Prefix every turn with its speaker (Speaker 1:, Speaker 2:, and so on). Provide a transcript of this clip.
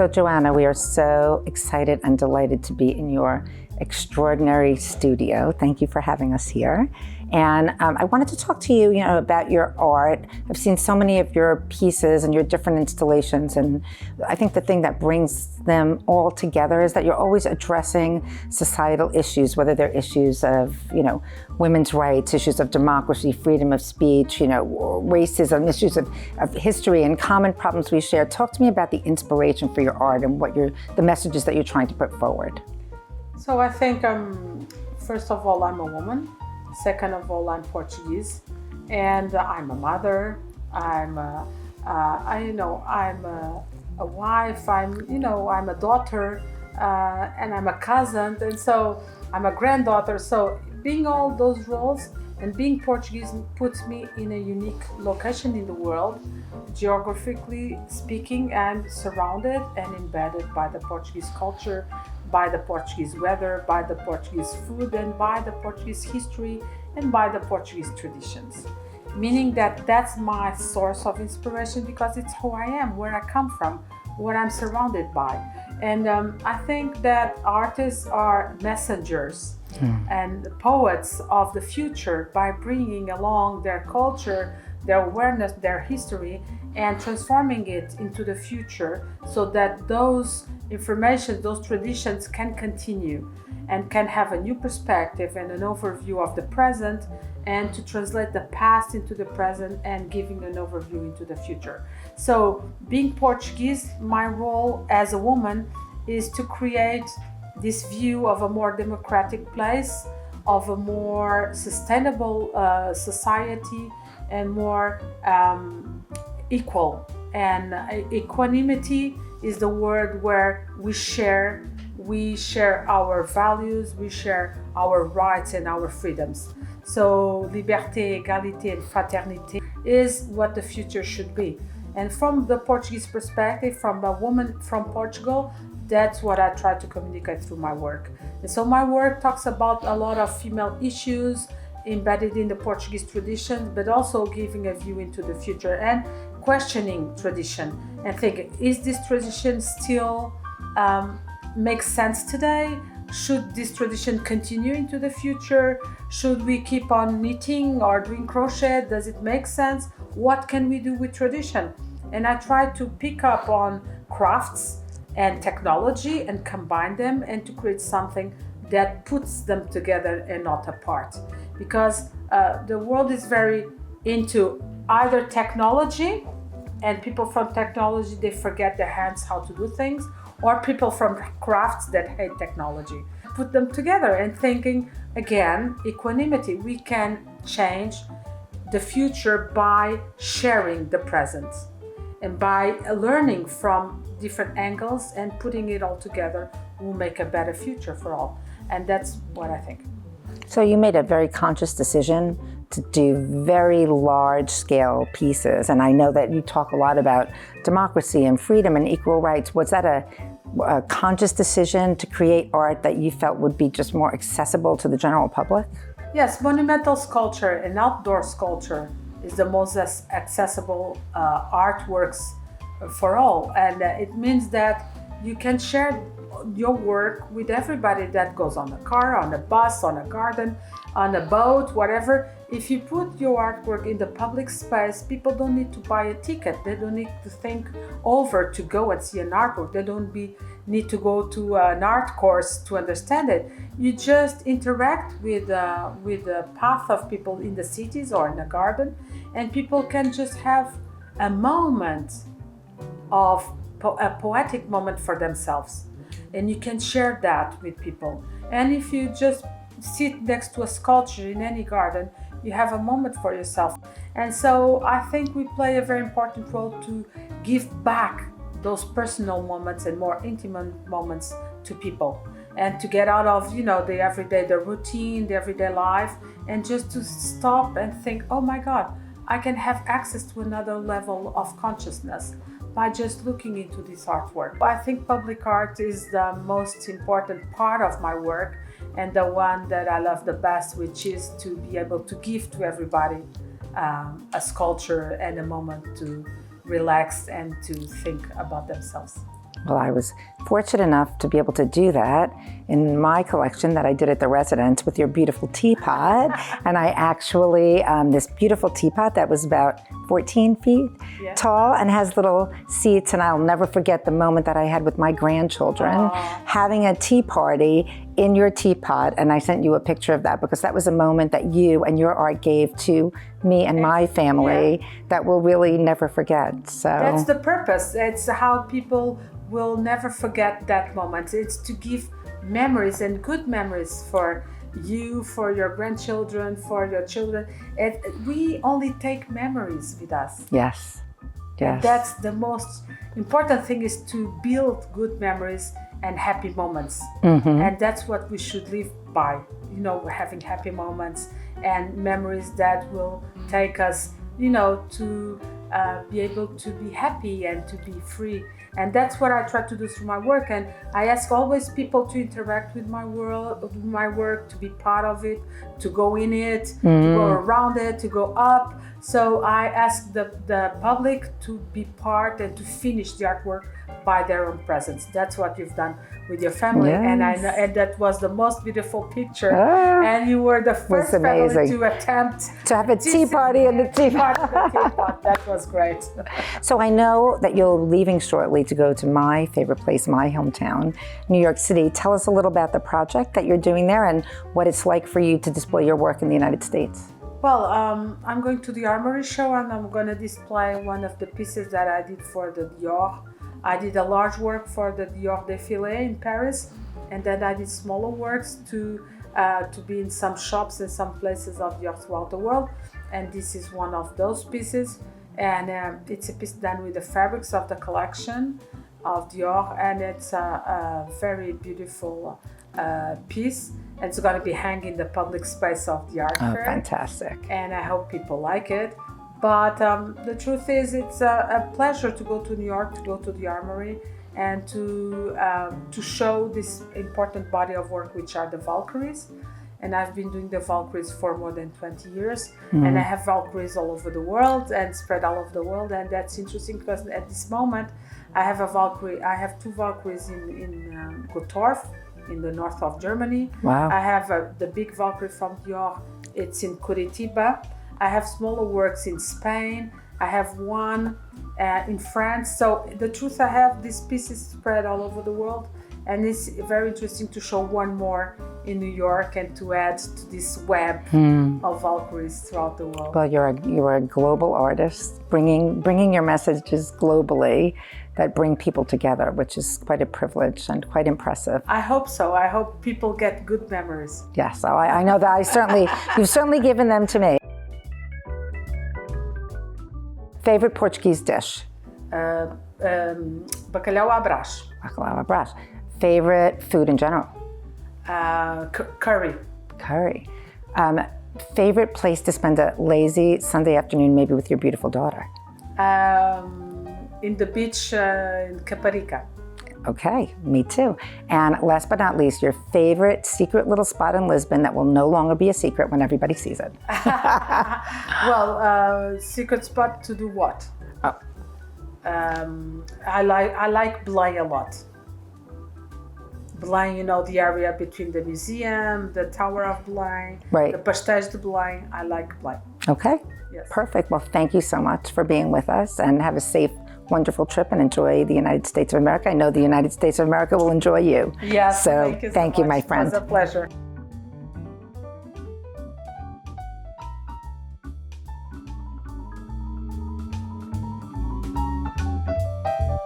Speaker 1: So Joana, we are so excited and delighted to be in your extraordinary studio. Thank you for having us here. And I wanted to talk to you, about your art. I've seen so many of your pieces and your different installations, and I think the thing that brings them all together is that you're always addressing societal issues, whether they're issues of, women's rights, issues of democracy, freedom of speech, racism, issues of history and common problems we share. Talk to me about the inspiration for your art and what the messages that you're trying to put forward.
Speaker 2: So I think, first of all, I'm a woman. Second of all, I'm Portuguese, and I'm a mother. I'm a wife. I'm a daughter, and I'm a cousin, and so I'm a granddaughter. So being all those roles and being Portuguese puts me in a unique location in the world. Geographically speaking, I'm surrounded and embedded by the Portuguese culture, by the Portuguese weather, by the Portuguese food, and by the Portuguese history, and by the Portuguese traditions. Meaning that that's my source of inspiration because it's who I am, where I come from, what I'm surrounded by. And I think that artists are messengers and poets of the future by bringing along their culture, their awareness, their history, and transforming it into the future so that those information, those traditions can continue and can have a new perspective and an overview of the present, and to translate the past into the present and giving an overview into the future. So being Portuguese, my role as a woman is to create this view of a more democratic place, of a more sustainable society, and more equal. And equanimity is the word where we share our values, we share our rights and our freedoms. So liberté, égalité, and fraternité is what the future should be. And from the Portuguese perspective, from a woman from Portugal, that's what I try to communicate through my work. And so my work talks about a lot of female issues embedded in the Portuguese tradition, but also giving a view into the future and questioning tradition and thinking, is this tradition still make sense today? Should this tradition continue into the future? Should we keep on knitting or doing crochet? Does it make sense? What can we do with tradition? And I try to pick up on crafts and technology and combine them and to create something that puts them together and not apart. Because the world is very into either technology, and people from technology, they forget their hands how to do things, or people from crafts that hate technology. Put them together and thinking, again, equanimity. We can change the future by sharing the present and by learning from different angles and putting it all together will make a better future for all. And that's what I think.
Speaker 1: So you made a very conscious decision to do very large-scale pieces, and I know that you talk a lot about democracy and freedom and equal rights. Was that a conscious decision to create art that you felt would be just more accessible to the general public?
Speaker 2: Yes, monumental sculpture and outdoor sculpture is the most accessible artworks for all, and it means that you can share your work with everybody that goes on a car, on a bus, on a garden, on a boat, whatever. If you put your artwork in the public space, people don't need to buy a ticket. They don't need to think over to go and see an artwork. They don't need to go to an art course to understand it. You just interact with the path of people in the cities or in a garden, and people can just have a moment of a poetic moment for themselves. And you can share that with people. And if you just sit next to a sculpture in any garden, you have a moment for yourself. And so I think we play a very important role to give back those personal moments and more intimate moments to people, and to get out of the everyday, the routine, the everyday life, and just to stop and think, oh my God, I can have access to another level of consciousness by just looking into this artwork. I think public art is the most important part of my work, and the one that I love the best, which is to be able to give to everybody a sculpture and a moment to relax and to think about themselves.
Speaker 1: Well, I was fortunate enough to be able to do that in my collection that I did at the residence with your beautiful teapot. And I actually, this beautiful teapot that was about 14 feet tall and has little seats. And I'll never forget the moment that I had with my grandchildren having a tea party in your teapot. And I sent you a picture of that because that was a moment that you and your art gave to me and my family that we'll really never forget. So
Speaker 2: that's the purpose. It's how people will never forget that moment. It's to give memories and good memories for you, for your grandchildren, for your children. We only take memories with us.
Speaker 1: Yes.
Speaker 2: And that's the most important thing, is to build good memories and happy moments. And that's what we should live by, having happy moments and memories that will take us, to be able to be happy and to be free. And that's what I try to do through my work. And I ask always people to interact with my work, to be part of it, to go in it, to go around it, to go up. So I ask the public to be part and to finish the artwork by their own presence. That's what you've done with your family. And I know, and that was the most beautiful picture. And you were the first family to attempt
Speaker 1: to have a tea party in the teapot.
Speaker 2: That was great.
Speaker 1: So I know that you're leaving shortly to go to my favorite place, my hometown, New York City. Tell us a little about the project that you're doing there and what it's like for you to display your work in the United States.
Speaker 2: Well, I'm going to the Armory show and I'm going to display one of the pieces that I did for the Dior. I did a large work for the Dior Défilé in Paris, and then I did smaller works to be in some shops and some places of Dior throughout the world. And this is one of those pieces, and it's a piece done with the fabrics of the collection of Dior, and it's a very beautiful piece. And it's going to be hanging in the public space of the art fair.
Speaker 1: Oh, fantastic.
Speaker 2: And I hope people like it. But the truth is, it's a pleasure to go to New York, to go to the Armory, and to show this important body of work, which are the Valkyries. And I've been doing the Valkyries for more than 20 years. And I have Valkyries all over the world and spread all over the world. And that's interesting because at this moment, I have two Valkyries in Gottorf, in the north of Germany.
Speaker 1: Wow.
Speaker 2: I have the big Valkyrie from Dior. It's in Curitiba. I have smaller works in Spain. I have one in France. So the truth, I have these pieces spread all over the world, and it's very interesting to show one more in New York and to add to this web of Valkyries throughout the world.
Speaker 1: Well, you're a global artist, bringing your messages globally that bring people together, which is quite a privilege and quite impressive.
Speaker 2: I hope so. I hope people get good memories.
Speaker 1: Yes, so I know that you've certainly given them to me. Favorite Portuguese dish?
Speaker 2: Bacalhau à Brás.
Speaker 1: Bacalhau à Brás. Favorite food in general?
Speaker 2: Curry.
Speaker 1: Curry. Favorite place to spend a lazy Sunday afternoon, maybe with your beautiful daughter?
Speaker 2: In the beach in Caparica.
Speaker 1: Okay, me too. And last but not least, your favorite secret little spot in Lisbon that will no longer be a secret when everybody sees it.
Speaker 2: Well, secret spot to do what?
Speaker 1: Oh.
Speaker 2: I like Belém a lot. Belém, the area between the museum, the Tower of Belém, the Pastéis de Belém. I like Belém.
Speaker 1: Okay,
Speaker 2: yes.
Speaker 1: Perfect. Well, thank you so much for being with us, and have a safe, wonderful trip, and enjoy the United States of America. I know the United States of America will enjoy you.
Speaker 2: Yes,
Speaker 1: so
Speaker 2: thank you,
Speaker 1: my friend.
Speaker 2: It was a pleasure.